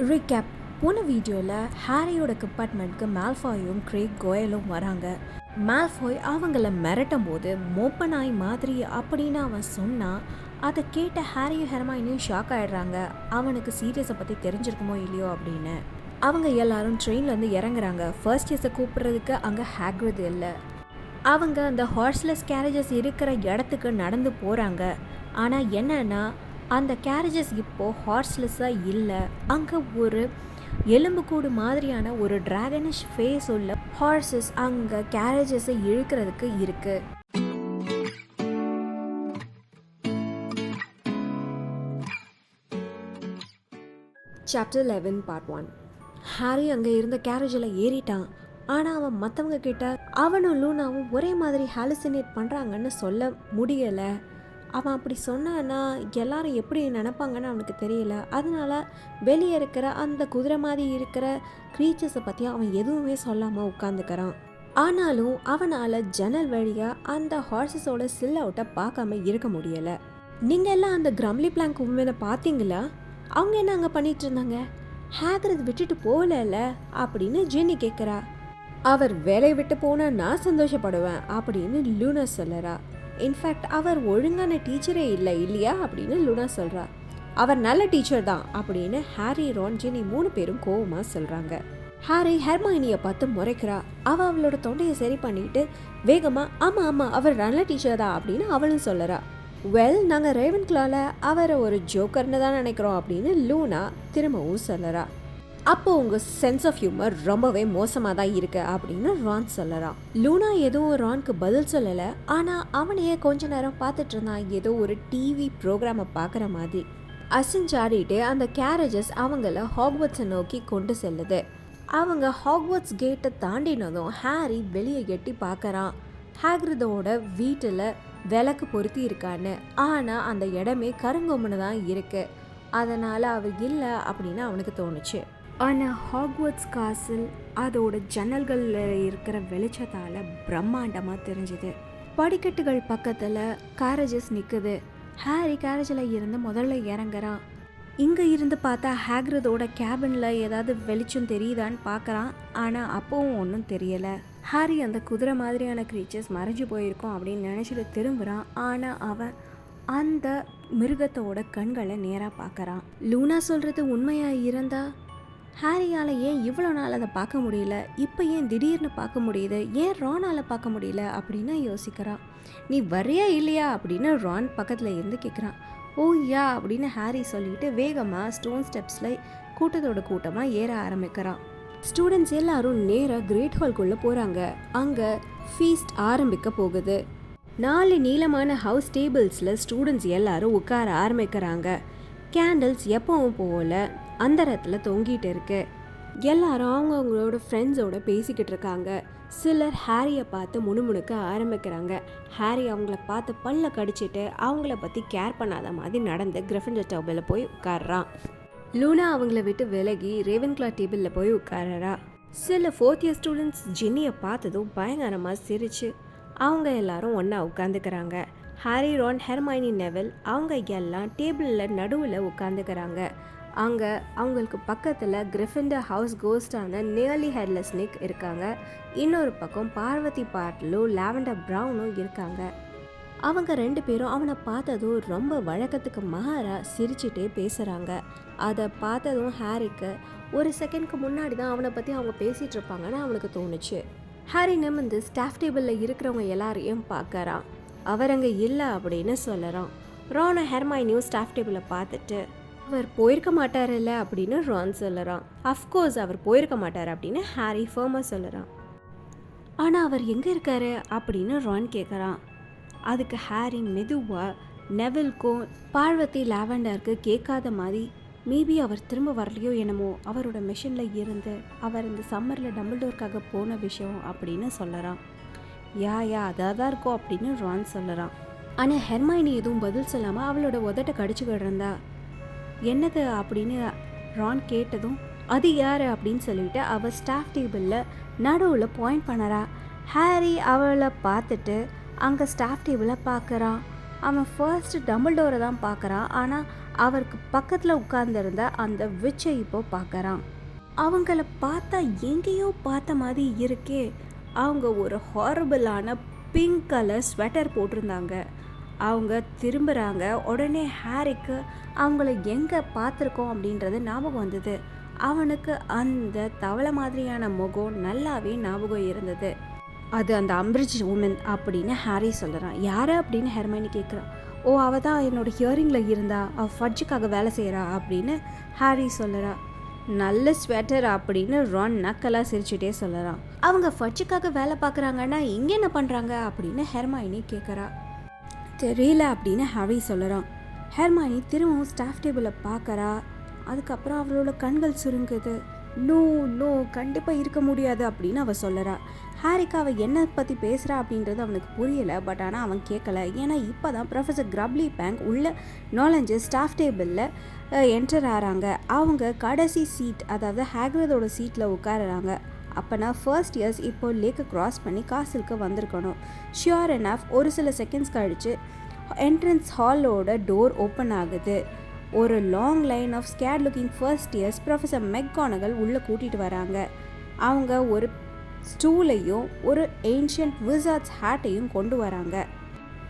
Recap. போன வீடியோவில் ஹாரியோட கம்பார்ட்மெண்ட்க்கு மால்ஃபாயும் Craig கோயலும் வராங்க. மால்ஃபாய் அவங்கள மிரட்டும் போது மோப்ப நாய் மாதிரி அப்படின்னு அவன் சொன்னான். அதை கேட்ட ஹாரியும் ஹெர்மைனியும் ஷாக் ஆகிடுறாங்க. அவனுக்கு சீரியஸை பற்றி தெரிஞ்சிருக்குமோ இல்லையோ அப்படின்னு. அவங்க எல்லாரும் ட்ரெயின்லேருந்து இறங்குறாங்க. ஃபர்ஸ்ட் இயர்ஸை கூப்பிட்றதுக்கு அங்கே ஹேக்ரிட் இல்லை. அவங்க அந்த ஹார்ஸ்லெஸ் கேரேஜஸ் இருக்கிற இடத்துக்கு நடந்து போகிறாங்க. ஆனால் என்னன்னா அந்த கேரேஜஸ் இப்போது ஹார்ஸ்லெஸ்ஸாக இல்லை. அங்கே ஒரு எலும்புக்கூடு மாதிரியான ஒரு டிராகனிஷ் ஃபேஸ் உள்ள ஹார்ஸஸ் அங்கே கேரேஜஸை இழுக்கிறதுக்கு இருக்குது. Chapter 11 part 1. ஹாரி அங்கே இருந்த கேரேஜில் ஏறிட்டான். ஆனால் அவன் மற்றவங்க கிட்ட அவனும் லூனாவும் ஒரே மாதிரி ஹாலுசினேட் பண்ணுறாங்கன்னு சொல்ல முடியலை. அவன் அப்படி சொன்னான்னா எல்லாரும் எப்படி நினைப்பாங்கன்னு அவனுக்கு தெரியல. அதனால வெளியே இருக்கிற அந்த குதிரை மாதிரி இருக்கிற க்ரீச்சர்ஸை பற்றி அவன் எதுவுமே சொல்லாமல் உட்காந்துக்கிறான். ஆனாலும் அவனால் ஜன்னல் வழியாக அந்த ஹார்ஸஸோட சில் அவுட்டை பார்க்காம இருக்க முடியலை. நீங்கள் எல்லாம் அந்த கிரம்லி பிளாங்க் உண்மையை பார்த்தீங்களா? அவங்க என்ன அங்கே பண்ணிட்டு இருந்தாங்க? ஹேக்ரிட் விட்டுட்டு போகல அப்படின்னு ஜென்னி கேட்குறா. அவர் வேலையை விட்டு போனால் நான் சந்தோஷப்படுவேன் அப்படின்னு லூனா சொல்லறா. இன்ஃபேக்ட் அவர் ஒழுங்கான டீச்சரே இல்லை இல்லையா அப்படின்னு லூனா சொல்கிறா. அவர் நல்ல டீச்சர் தான் அப்படின்னு ஹாரி, ரான், ஜெனி 3 பேரும் கோவமாக சொல்கிறாங்க. ஹாரி ஹெர்மைனியை பார்த்து முறைக்கிறா. அவளோட தொண்டையை சரி பண்ணிட்டு வேகமாக ஆமாம் அவர் நல்ல டீச்சர் தான் அப்படின்னு அவளும் சொல்லறா. வெல், நாங்கள் ரேவன் கிளாவில் அவரை ஒரு ஜோக்கர்னு தான் நினைக்கிறோம் அப்படின்னு லூனா திரும்பவும் சொல்லறா. அப்போ உங்கள் சென்ஸ் ஆஃப் ஹியூமர் ரொம்பவே மோசமாக தான் இருக்கு அப்படின்னு ரான் சொல்லறான். லூனா எதுவும் ரான்க்கு பதில் சொல்லலை. ஆனால் அவனையே கொஞ்ச நேரம் பார்த்துட்டு இருந்தான், ஏதோ ஒரு டிவி ப்ரோக்ராமை பார்க்குற மாதிரி. அசைஞ்சாடிட்டு அந்த கேரேஜஸ் அவங்கள ஹாக்வர்ட்ஸை நோக்கி கொண்டு செல்லுது. அவங்க ஹாக்வர்ட்ஸ் கேட்டை தாண்டினதும் ஹாரி வெளியே எட்டி பார்க்குறான். ஹேக்ரிதோட வீட்டில் விளக்கு பொருத்தி இருக்கான்னு. ஆனால் அந்த இடமே கருங்கொம்முன்னு தான் இருக்கு. அதனால் அவர் இல்லை அப்படின்னு அவனுக்கு தோணுச்சு. ஆனால் ஹாக்வர்ட்ஸ் காசில் அதோட ஜன்னல்களில் இருக்கிற வெளிச்சத்தால் பிரம்மாண்டமாக தெரிஞ்சுது. படிக்கட்டுகள் பக்கத்தில் கேரேஜஸ் நிற்குது. ஹாரி கேரேஜில் இருந்து முதல்ல இறங்குறான். இங்கே இருந்து பார்த்தா ஹேக்ரிதோட கேபினில் ஏதாவது வெளிச்சம் தெரியுதான்னு பார்க்குறான். ஆனால் அப்போவும் ஒன்றும் தெரியலை. ஹாரி அந்த குதிரை மாதிரியான க்ரீச்சர்ஸ் மறைஞ்சு போயிருக்கோம் அப்படின்னு நினச்சிட்டு திரும்புகிறான். ஆனால் அவன் அந்த மிருகத்தோட கண்களை நேராக பார்க்குறான். லூனா சொல்கிறது உண்மையாக இருந்தா ஹாரியால் ஏன் இவ்வளோ நாள் அதை பார்க்க முடியல, இப்போ ஏன் திடீர்னு பார்க்க முடியுது, ஏன் ரானால் பார்க்க முடியல அப்படின்னு யோசிக்கிறான். நீ வரையா இல்லையா அப்படின்னு ரான் பக்கத்தில் இருந்து கேட்குறான். ஓ யா அப்படின்னு ஹாரி சொல்லிட்டு வேகமாக ஸ்டோன் ஸ்டெப்ஸில் கூட்டமாக ஏற ஆரம்பிக்கிறான். ஸ்டூடெண்ட்ஸ் எல்லாரும் நேராக கிரேட் ஹால்குள்ளே போகிறாங்க. அங்கே ஃபீஸ்ட் ஆரம்பிக்க போகுது. 4 நீளமான ஹவுஸ் டேபிள்ஸில் ஸ்டூடெண்ட்ஸ் எல்லாரும் உட்கார ஆரம்பிக்கிறாங்க. கேண்டில்ஸ் எப்பவும் போல அந்த இடத்துல தொங்கிட்டு இருக்கு. எல்லாரும் அவங்களோட ஃப்ரெண்ட்ஸோட பேசிக்கிட்டு இருக்காங்க. சிலர் ஹாரியை பார்த்து முணுமுணுக்க ஆரம்பிக்கிறாங்க. ஹாரி அவங்கள பார்த்து பல்ல கடிச்சிட்டு அவங்கள பற்றி கேர் பண்ணாத மாதிரி நடந்து கிரிஃபிண்டர் டேபிளில் போய் உட்கார்றான். லூனா அவங்கள விட்டு விலகி ரேவன் கிளா டேபிளில் போய் உட்காரறா. சில 4th இயர் ஸ்டூடெண்ட்ஸ் ஜென்னியை பார்த்ததும் பயங்கரமாக சிரிச்சு அவங்க எல்லாரும் ஒன்றா உட்காந்துக்கிறாங்க. ஹாரி, ரான், ஹெர்மைனி, நெவில் அவங்க எல்லாம் டேபிளில் நடுவில் உட்காந்துக்கிறாங்க. அங்கே அவங்களுக்கு பக்கத்தில் கிரிஃபிண்டர் ஹவுஸ் கோஸ்டான நியர்லி ஹெட்லெஸ் நிக் இருக்காங்க. இன்னொரு பக்கம் பார்வதி பாட்டிலும் லாவெண்டர் ப்ரௌனும் இருக்காங்க. அவங்க 2 பேரும் அவனை பார்த்ததும் ரொம்ப வழக்கத்துக்கு மாறா சிரிச்சுட்டே பேசுகிறாங்க. அதை பார்த்ததும் ஹாரிக்கு ஒரு செகண்ட்க்கு முன்னாடி தான் அவனை பற்றி அவங்க பேசிகிட்டு இருப்பாங்கன்னு அவனுக்கு தோணுச்சு. ஹாரி நிமிர்ந்து ஸ்டாஃப் டேபிளில் இருக்கிறவங்க எல்லாரையும் பார்க்கறான். அவர் அங்கே இல்லை அப்படின்னு சொல்லறான். ரான் ஹெர்மைனியும் ஸ்டாஃப் டேபிளை பார்த்துட்டு அவர் போயிருக்க மாட்டார்ல அப்படின்னு ரான் சொல்லறான். அஃப்கோர்ஸ் அவர் போயிருக்க மாட்டார் அப்படின்னு ஹாரி ஃபர்மாக சொல்லறான். ஆனால் அவர் எங்கே இருக்காரு அப்படின்னு ரான் கேட்குறான். அதுக்கு ஹாரி மெதுவாக நெவில்க்கும் பார்வதி லாவெண்டருக்கு கேட்காத மாதிரி மேபி அவர் திரும்ப வரலையோ என்னமோ, அவரோட மிஷனில் இருந்து அவர் இந்த சம்மரில் டம்பிள்டோருக்காக போன விஷயம் அப்படின்னு சொல்லறான். யா அதாக தான் இருக்கும் அப்படின்னு ரான் சொல்லறான். ஆனால் ஹெர்மைனி எதுவும் பதில் சொல்லாமல் அவளோட உதட்டை கடிச்சுக்கிட்டு இருந்தா. என்னது அப்படின்னு ரான் கேட்டதும் அது யார் அப்படின்னு சொல்லிட்டு அவள் ஸ்டாஃப் டேபிளில் நடுவில் பாயிண்ட் பண்ணறா. ஹாரி அவளை பார்த்துட்டு அங்கே ஸ்டாஃப் டேபிளை பார்க்குறான். அவன் ஃபர்ஸ்ட் டம்பிள்டோரை தான் பார்க்குறான். ஆனால் அவருக்கு பக்கத்தில் உட்கார்ந்திருந்த அந்த விச்சை இப்போ பார்க்கறான். அவங்கள பார்த்தா எங்கேயோ பார்த்த மாதிரி இருக்கே. அவங்க ஒரு ஹாரபிளான பிங்க் கலர் ஸ்வெட்டர் போட்டிருந்தாங்க. அவங்க திரும்புகிறாங்க. உடனே ஹாரிக்கு அவங்கள எங்கே பார்த்துருக்கோம் அப்படின்றது ஞாபகம் வந்தது. அவனுக்கு அந்த தவளை மாதிரியான முகம் நல்லாவே ஞாபகம் இருந்தது. அது அந்த அம்பிரிட்ஜ் உமன் அப்படின்னு ஹாரி சொல்கிறான். யார் அப்படின்னு ஹெர்மைனி கேட்குறான். ஓ, அவள் தான் என்னோடய ஹியரிங்கில் இருந்தா, அவள் ஃபட்ஜுக்காக வேலை செய்கிறா அப்படின்னு ஹாரி சொல்லுறா. நல்ல ஸ்வெட்டர் அப்படின்னு ரான் நக்கலாக சிரிச்சுட்டே சொல்லுறான். அவங்க ஃபட்ஜுக்காக வேலை பார்க்குறாங்கன்னா இங்கே என்ன பண்ணுறாங்க அப்படின்னு ஹெர்மைனி கேட்குறா. தெரியல அப்படின்னு ஹாரி சொல்லுறான். ஹெர்மைனி திரும்பவும் ஸ்டாஃப் டேபிளை பார்க்குறா. அதுக்கப்புறம் அவளோட கண்கள் சுருங்குது. நோ நோ, கண்டிப்பாக இருக்க முடியாது அப்படின்னு அவள் சொல்லுறா. ஹாரிக்கு அவள் என்ன பற்றி பேசுகிறா அப்படின்றது அவனுக்கு புரியலை. பட் ஆனால் அவன் கேட்கல. ஏன்னா இப்போ தான் ப்ரொஃபஸர் கிரப்லி பேங்க் உள்ள நாலஞ்சு ஸ்டாஃப் டேபிளில் என்டர் ஆகிறாங்க. அவங்க கடைசி சீட், அதாவது ஹேக்ரிடோட சீட்டில் உட்காருறாங்க. அப்போனா ஃபர்ஸ்ட் இயர்ஸ் இப்போ லேக்கை க்ராஸ் பண்ணி காசிலுக்கு வந்திருக்கணும். ஷியோர் எனாஃப் ஒரு சில செகண்ட்ஸ் கழித்து என்ட்ரன்ஸ் ஹாலோட டோர் ஓப்பன் ஆகுது. ஒரு long line of scared looking first years professor mechanical உள்ளே கூட்டிகிட்டு வராங்க. அவங்க ஒரு ஸ்டூலையும் ஒரு ஏன்ஷியன்ட் விசார்ட்ஸ் ஹேட்டையும் கொண்டு வராங்க.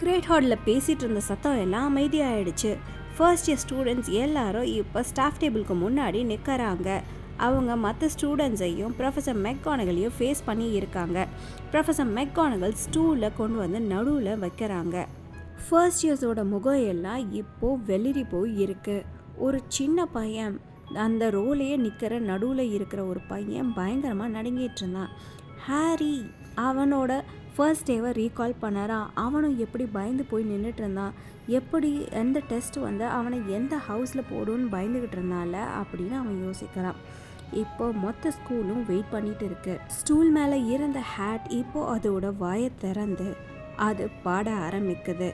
கிரேட் ஹாலில் பேசிகிட்டு இருந்த சத்தம் எல்லாம் அமைதியாகிடுச்சு. ஃபர்ஸ்ட் இயர் ஸ்டூடெண்ட்ஸ் எல்லாரும் இப்போ ஸ்டாஃப் டேபிளுக்கு முன்னாடி நிற்கிறாங்க. அவங்க மற்ற ஸ்டூடெண்ட்ஸையும் ப்ரொஃபஸர் மெக்கானகலையும் ஃபேஸ் பண்ணி இருக்காங்க. ப்ரொஃபஸர் மெக்கானகல் ஸ்டூலில் கொண்டு வந்து நடுவில் வைக்கிறாங்க. ஃபர்ஸ்ட் இயர்ஸோட முகம் எல்லாம் இப்போது வெளிரி போய் இருக்குது. ஒரு சின்ன பையன் அந்த ரோலையே நிற்கிற நடுவில் இருக்கிற ஒரு பையன் பயங்கரமாக நடுங்கிட்டு இருந்தான். ஹாரி அவனோட ஃபர்ஸ்ட் டேவை ரீகால் பண்ணறான். அவனும் எப்படி பயந்து போய் நின்றுட்டு இருந்தான், எப்படி எந்த டெஸ்ட் வந்து அவனை எந்த ஹவுஸில் போடுன்னு பயந்துக்கிட்டு இருந்தால அப்படின்னு அவன் யோசிக்கிறான். இப்போ மொத்த ஸ்கூலும் வெயிட் பண்ணிட்டு இருக்கு. ஸ்டூல் மேலே இருந்த ஹேட் இப்போ அதோட வாயை திறந்து அது பாட ஆரம்பிக்குது.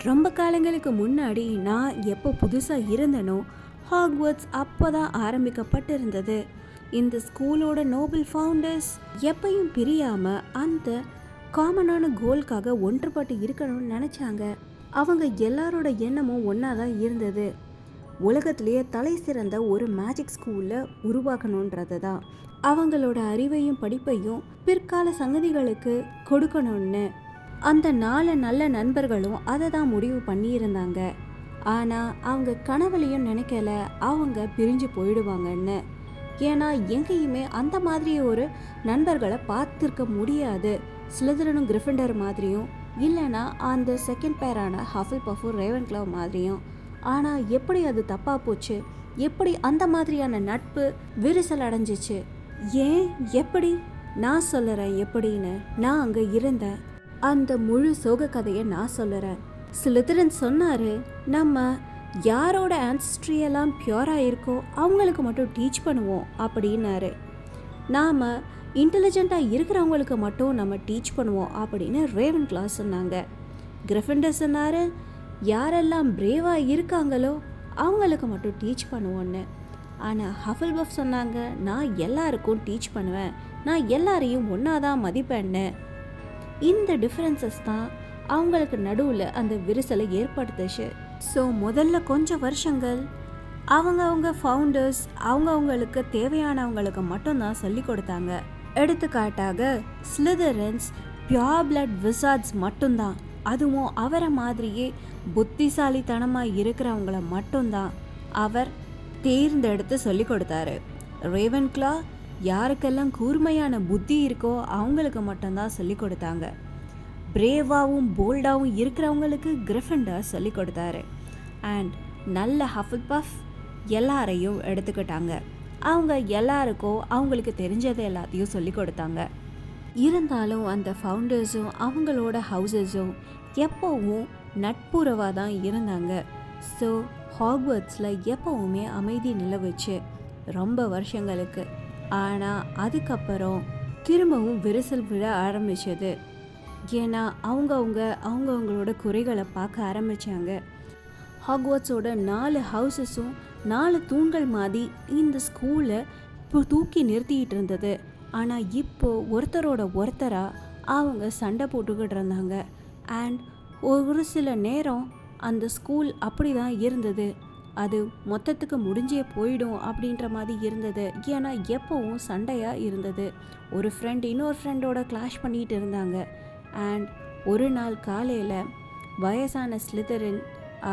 ரொம்ப காலங்களுக்கு முன்னாடி நான் எப்போ புதுசாக இருந்தனோ ஹாக்வர்ட்ஸ் அப்போ தான் ஆரம்பிக்கப்பட்டிருந்தது. இந்த ஸ்கூலோட நோபல் ஃபவுண்டர்ஸ் எப்பையும் பிரியாமல் அந்த காமனான கோல்காக ஒன்றுபட்டு இருக்கணும்னு நினச்சாங்க. அவங்க எல்லாரோட எண்ணமும் ஒன்றா தான் இருந்தது. உலகத்திலேயே தலை சிறந்த ஒரு மேஜிக் ஸ்கூலில் உருவாக்கணுன்றது தான். அவங்களோட அறிவையும் படிப்பையும் பிற்கால சங்கதிகளுக்கு கொடுக்கணும்னு அந்த 4 நல்ல நண்பர்களும் அதை தான் முடிவு பண்ணியிருந்தாங்க. ஆனால் அவங்க கனவுலையும் நினைக்கல அவங்க பிரிஞ்சு போயிடுவாங்கன்னு. ஏன்னா எங்கேயுமே அந்த மாதிரி ஒரு நண்பர்களை பார்த்துருக்க முடியாது. ஸ்லிதரனும் கிரிஃபிண்டர் மாதிரியும், இல்லைனா அந்த செகண்ட் பேரான ஹஃபில் பஃபும் ரேவன்க்ளாவ் மாதிரியும். ஆனால் எப்படி அது தப்பாக போச்சு? எப்படி அந்த மாதிரியான நட்பு விரிசல் அடைஞ்சிச்சு? ஏன், எப்படி? நான் சொல்லுறேன் எப்படின்னு. நான் அங்கே இருந்தேன். அந்த முழு சோக கதையை நான் சொல்லுறேன். ஸ்லிதரன் சொன்னார், நம்ம யாரோட ஆன்சிஸ்ட்ரியெல்லாம் பியூராக இருக்கோ அவங்களுக்கு மட்டும் டீச் பண்ணுவோம் அப்படின்னாரு. நாம் இன்டெலிஜென்ட்டாக இருக்கிறவங்களுக்கு மட்டும் நம்ம டீச் பண்ணுவோம் அப்படின்னு ரேவன்க்ளா சொன்னாங்க. கிரிஃபிண்டர் சொன்னார், யாரெல்லாம் பிரேவாக இருக்காங்களோ அவங்களுக்கு மட்டும் டீச் பண்ணுவோன்னு. ஆனால் ஹஃபில்பஃப் சொன்னாங்க, நான் எல்லாருக்கும் டீச் பண்ணுவேன், நான் எல்லாரையும் ஒன்றா தான் மதிப்பேன்னு. இந்த டிஃப்ரென்சஸ் தான் அவங்களுக்கு நடுவில் அந்த விரிசலை ஏற்படுத்துச்சு. ஸோ முதல்ல கொஞ்சம் வருஷங்கள் அவங்க ஃபவுண்டர்ஸ் அவங்களுக்கு தேவையானவங்களுக்கு மட்டும்தான் சொல்லி கொடுத்தாங்க. எடுத்துக்காட்டாக ஸ்லிதரன்ஸ் பியூர் பிளட் விசார்ட்ஸ் மட்டும்தான், அதுவும் அவரை மாதிரியே புத்திசாலித்தனமாக இருக்கிறவங்கள மட்டும்தான் அவர் தேர்ந்தெடுத்து சொல்லி கொடுத்தாரு. ரேவன்க்ளா யாருக்கெல்லாம் கூர்மையான புத்தி இருக்கோ அவங்களுக்கு மட்டும்தான் சொல்லி கொடுத்தாங்க. பிரேவாகவும் போல்டாகவும் இருக்கிறவங்களுக்கு கிரிஃபிண்டர் சொல்லி கொடுத்தாரு. அண்ட் நல்ல ஹஃபில்பஃப் எல்லாரையும் எடுத்துக்கிட்டாங்க. அவங்க எல்லாருக்கும் அவங்களுக்கு தெரிஞ்சதை எல்லாத்தையும் சொல்லி கொடுத்தாங்க. இருந்தாலும் அந்த ஃபவுண்டர்ஸும் அவங்களோட ஹவுசஸும் எப்போவும் நட்புறவாக தான் இருந்தாங்க. ஸோ ஹாக்வர்ட்ஸில் எப்போவுமே அமைதி நிலவுச்சு ரொம்ப வருஷங்களுக்கு. ஆனால் அதுக்கப்புறம் திரும்பவும் விரிசல் விழ ஆரம்பிச்சது. ஏன்னா அவங்களோட குறைகளை பார்க்க ஆரம்பித்தாங்க. ஹாக்வர்ட்ஸோட 4 ஹவுசஸும் 4 தூண்கள் மாதிரி இந்த ஸ்கூலை தூக்கி நிறுத்திக்கிட்டு இருந்தது. ஆனால் இப்போது ஒருத்தரோட ஒருத்தராக அவங்க சண்டை போட்டுக்கிட்டு இருந்தாங்க. அண்ட் ஒரு சில நேரம் அந்த ஸ்கூல் அப்படி தான் இருந்தது. அது மொத்தத்துக்கு முடிஞ்சே போயிடும் அப்படின்ற மாதிரி இருந்தது. ஏன்னா எப்போவும் சண்டையாக இருந்தது. ஒரு ஃப்ரெண்ட் இன்னொரு ஃப்ரெண்டோட கிளாஷ் பண்ணிகிட்டு இருந்தாங்க. அண்ட் ஒரு நாள் காலையில் வயசான ஸ்லிதரின்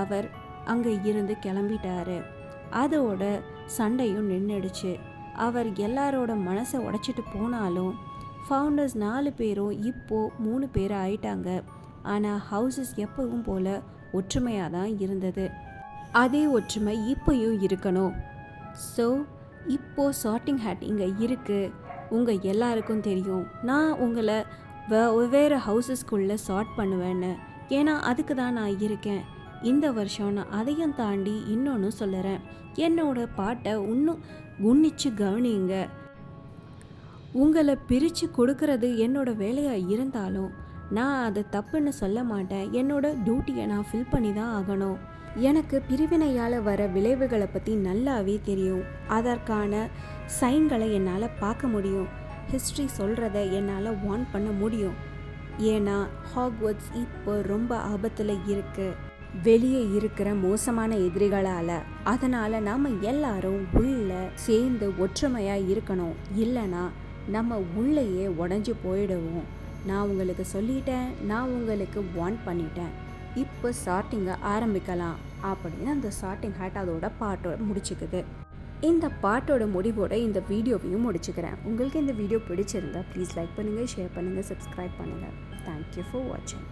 அவர் அங்கே இருந்து கிளம்பிட்டாரு. அதோட சண்டையும் நின்றுடுச்சு. அவர் எல்லாரோட மனசை உடைச்சிட்டு போனாலும் ஃபவுண்டர்ஸ் 4 பேரும் இப்போது 3 பேர் ஆயிட்டாங்க. ஆனால் ஹவுசஸ் எப்பவும் போல் ஒற்றுமையாக தான் இருந்தது. அதே ஒற்றுமை இப்போயும் இருக்கணும். ஸோ இப்போது சார்ட்டிங் ஹேட் இங்கே இருக்குது. உங்கள் எல்லாருக்கும் தெரியும் நான் உங்களை வெவ்வேறு ஹவுசஸ்குள்ளே சார்ட் பண்ணுவேன்னு. ஏன்னா அதுக்கு தான் நான் இருக்கேன். இந்த வருஷம் நான் அதையும் தாண்டி இன்னொன்று சொல்லுறேன். என்னோட பாட்டை இன்னும் உன்னிச்சு கவனிங்க. உங்களை பிரித்து கொடுக்கறது என்னோட வேலையாக இருந்தாலும் நான் அதை தப்புன்னு சொல்ல மாட்டேன். என்னோட டியூட்டியை நான் ஃபில் பண்ணி தான் ஆகணும். எனக்கு பிரிவினையால் வர விளைவுகளை பற்றி நல்லாவே தெரியும். அதற்கான சைன்களை என்னால் பார்க்க முடியும். ஹிஸ்ட்ரி சொல்கிறத என்னால் வார்ன் பண்ண முடியும். ஏன்னா ஹாக்வர்ட்ஸ் இப்போ ரொம்ப ஆபத்தில் இருக்குது வெளியே இருக்கிற மோசமான எதிரிகளால். அதனால் நாம் எல்லாரும் உள்ளே சேர்ந்து ஒற்றுமையாக இருக்கணும். இல்லைன்னா நம்ம உள்ளேயே உடஞ்சி போயிடுவோம். நான் உங்களுக்கு சொல்லிட்டேன், நான் உங்களுக்கு வார்ன் பண்ணிட்டேன். இப்போ சார்ட்டிங்கை ஆரம்பிக்கலாம் அப்படின்னு அந்த சார்ட்டிங் ஹேட் அதோட பாட்டோட முடிச்சுக்குது. இந்த பாட்டோட முடிவோட இந்த வீடியோவையும் முடிச்சுக்கிறேன். உங்களுக்கு இந்த வீடியோ பிடிச்சிருந்தா ப்ளீஸ் லைக் பண்ணுங்கள், ஷேர் பண்ணுங்கள், சப்ஸ்கிரைப் பண்ணுங்கள். தேங்க்யூ ஃபார் வாட்சிங்.